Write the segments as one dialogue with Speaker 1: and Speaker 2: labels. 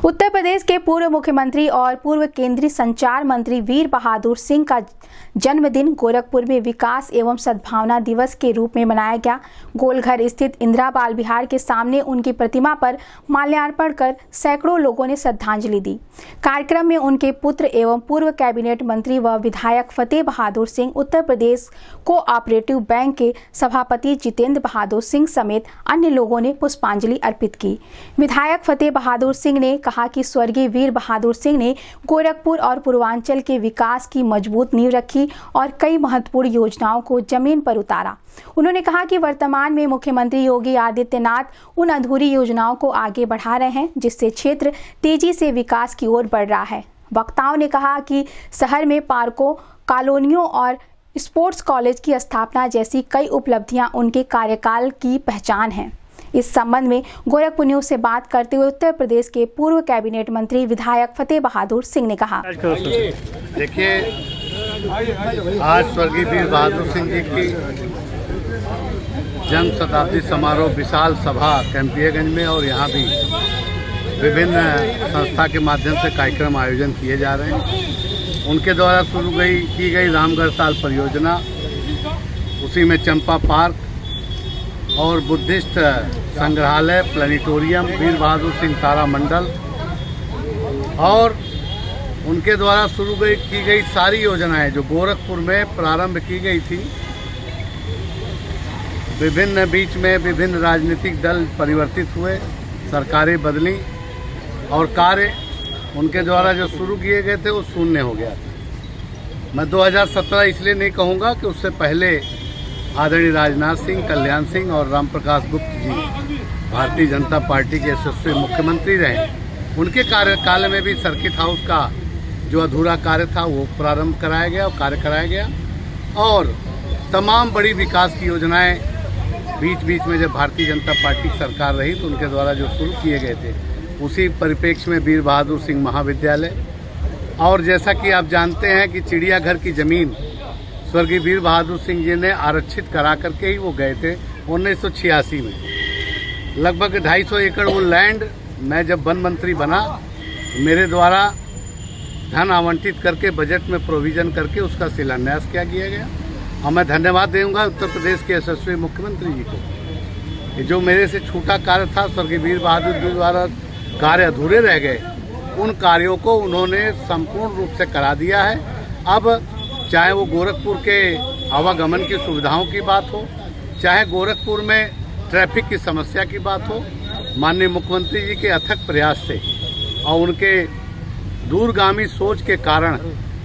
Speaker 1: उत्तर प्रदेश के पूर्व मुख्यमंत्री और पूर्व केंद्रीय संचार मंत्री वीर बहादुर सिंह का जन्मदिन गोरखपुर में विकास एवं सद्भावना दिवस के रूप में मनाया गया। गोलघर स्थित इंदिरा बाल विहार के सामने उनकी प्रतिमा पर माल्यार्पण कर सैकड़ों लोगों ने श्रद्धांजलि दी। कार्यक्रम में उनके पुत्र एवं पूर्व कैबिनेट मंत्री व विधायक फतेह बहादुर सिंह, उत्तर प्रदेश कोऑपरेटिव बैंक के सभापति जितेंद्र बहादुर सिंह समेत अन्य लोगों ने पुष्पांजलि अर्पित की। विधायक फतेह बहादुर सिंह ने कहा कि स्वर्गीय वीर बहादुर सिंह ने गोरखपुर और पूर्वांचल के विकास की मजबूत नींव रखी और कई महत्वपूर्ण योजनाओं को जमीन पर उतारा। उन्होंने कहा कि वर्तमान में मुख्यमंत्री योगी आदित्यनाथ उन अधूरी योजनाओं को आगे बढ़ा रहे हैं, जिससे क्षेत्र तेजी से विकास की ओर बढ़ रहा है। वक्ताओं ने कहा कि शहर में पार्कों, कॉलोनियों और स्पोर्ट्स कॉलेज की स्थापना जैसी कई उपलब्धियां उनके कार्यकाल की पहचान हैं। इस संबंध में गोरखपुर न्यूज से बात करते हुए उत्तर प्रदेश के पूर्व कैबिनेट मंत्री विधायक फतेह बहादुर सिंह ने कहा,
Speaker 2: देखिए, आज स्वर्गीय वीर बहादुर सिंह जी की जन्म शताब्दी समारोह विशाल सभा कैंपियागंज में और यहाँ भी विभिन्न संस्था के माध्यम से कार्यक्रम आयोजन किए जा रहे हैं। उनके द्वारा शुरू की गई रामगढ़ ताल परियोजना, उसी में चंपा पार्क और बुद्धिस्ट संग्रहालय, प्लानिटोरियम, वीर बहादुर सिंह तारा मंडल और उनके द्वारा शुरू की गई सारी योजनाएं जो गोरखपुर में प्रारंभ की गई थी। बीच में विभिन्न राजनीतिक दल परिवर्तित हुए, सरकारें बदली और कार्य उनके द्वारा जो शुरू किए गए थे वो शून्य हो गया था। मैं 2017 इसलिए नहीं कहूँगा कि उससे पहले आदरणीय राजनाथ सिंह, कल्याण सिंह और राम प्रकाश गुप्त जी भारतीय जनता पार्टी के यशस्वी मुख्यमंत्री रहे। उनके कार्यकाल में भी सर्किट हाउस का जो अधूरा कार्य था वो प्रारंभ कराया गया और कार्य कराया गया और तमाम बड़ी विकास की योजनाएं बीच में जब भारतीय जनता पार्टी की सरकार रही तो उनके द्वारा जो शुरू किए गए थे, उसी परिप्रेक्ष्य में वीर बहादुर सिंह महाविद्यालय और जैसा कि आप जानते हैं कि चिड़ियाघर की ज़मीन स्वर्गीय वीर बहादुर सिंह जी ने आरक्षित करा करके ही वो गए थे 1986 में। लगभग 250 एकड़ वो लैंड मैं जब वन मंत्री बना, मेरे द्वारा धन आवंटित करके बजट में प्रोविज़न करके उसका शिलान्यास किया गया और मैं धन्यवाद दूंगा उत्तर प्रदेश के यशस्वी मुख्यमंत्री जी को कि जो मेरे से छूटा कार्य था, स्वर्गीय वीर बहादुर जी द्वारा कार्य अधूरे रह गए, उन कार्यों को उन्होंने संपूर्ण रूप से करा दिया है। अब चाहे वो गोरखपुर के आवागमन की सुविधाओं की बात हो, चाहे गोरखपुर में ट्रैफिक की समस्या की बात हो, माननीय मुख्यमंत्री जी के अथक प्रयास से और उनके दूरगामी सोच के कारण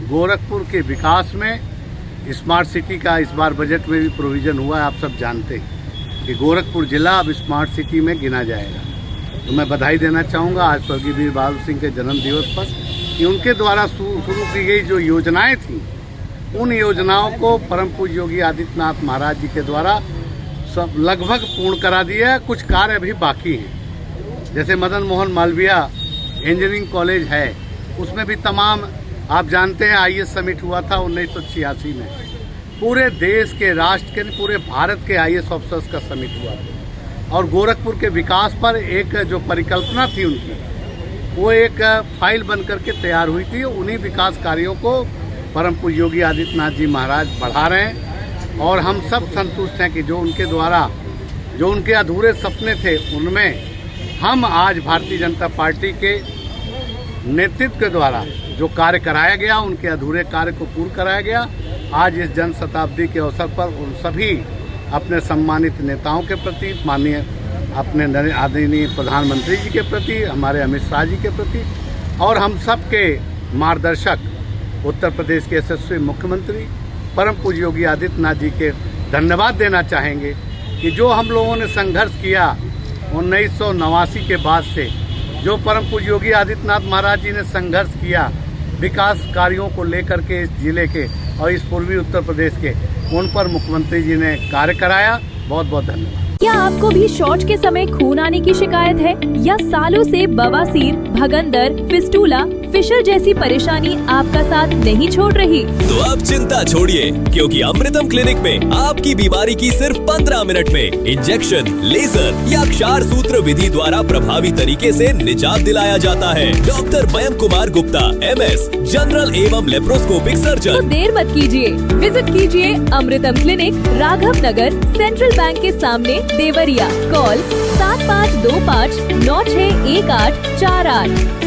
Speaker 2: गोरखपुर के विकास में स्मार्ट सिटी का इस बार बजट में भी प्रोविज़न हुआ है। आप सब जानते हैं कि गोरखपुर जिला अब स्मार्ट सिटी में गिना जाएगा। तो मैं बधाई देना चाहूँगा आज स्वर्गीय वीर बहादुर सिंह के जन्म दिवस पर कि उनके द्वारा शुरू की गई जो योजनाएं थी, उन योजनाओं को परम पूज्य योगी आदित्यनाथ महाराज जी के द्वारा सब लगभग पूर्ण करा दिया है। कुछ कार्य अभी बाकी हैं, जैसे मदन मोहन मालवीय इंजीनियरिंग कॉलेज है, उसमें भी तमाम आप जानते हैं IAS समिट हुआ था 1986 में। पूरे देश के, राष्ट्र के, पूरे भारत के IAS ऑफिसर्स का समिट हुआ था और गोरखपुर के विकास पर एक जो परिकल्पना थी उनकी, वो एक फाइल बन करके तैयार हुई थी। उन्हीं विकास कार्यों को परम पूज्य योगी आदित्यनाथ जी महाराज बढ़ा रहे हैं और हम सब संतुष्ट हैं कि जो उनके द्वारा जो उनके अधूरे सपने थे, उनमें हम आज भारतीय जनता पार्टी के नेतृत्व के द्वारा जो कार्य कराया गया, उनके अधूरे कार्य को पूर्ण कराया गया। आज इस जन्म शताब्दी के अवसर पर उन सभी अपने सम्मानित नेताओं के प्रति, माननीय अपने आदरणीय प्रधानमंत्री जी के प्रति, हमारे अमित शाह जी के प्रति और हम सब के मार्गदर्शक उत्तर प्रदेश के यशस्वी मुख्यमंत्री परम पूज्य योगी आदित्यनाथ जी के धन्यवाद देना चाहेंगे कि जो हम लोगों ने संघर्ष किया 1989 के बाद से, जो परम पूज्य योगी आदित्यनाथ महाराज जी ने संघर्ष किया विकास कार्यों को लेकर के इस जिले के और इस पूर्वी उत्तर प्रदेश के, उन पर मुख्यमंत्री जी ने कार्य कराया। बहुत बहुत धन्यवाद।
Speaker 3: क्या आपको भी शौच के समय खून आने की शिकायत है या सालों से बवासीर, भगंदर, फिस्टूला, फिशर जैसी परेशानी आपका साथ नहीं छोड़ रही?
Speaker 4: तो अब चिंता छोड़िए, क्योंकि अमृतम क्लिनिक में आपकी बीमारी की सिर्फ 15 मिनट में इंजेक्शन, लेजर या क्षार सूत्र विधि द्वारा प्रभावी तरीके से निजात दिलाया जाता है। Doctor Mayank Kumar Gupta, MS, general एवं लेप्रोस्कोपिक
Speaker 3: तो
Speaker 4: सर्जन।
Speaker 3: देर मत कीजिए, विजिट कीजिए अमृतम क्लिनिक, राघव नगर, सेंट्रल बैंक के सामने, देवरिया। कॉल 7525 961848।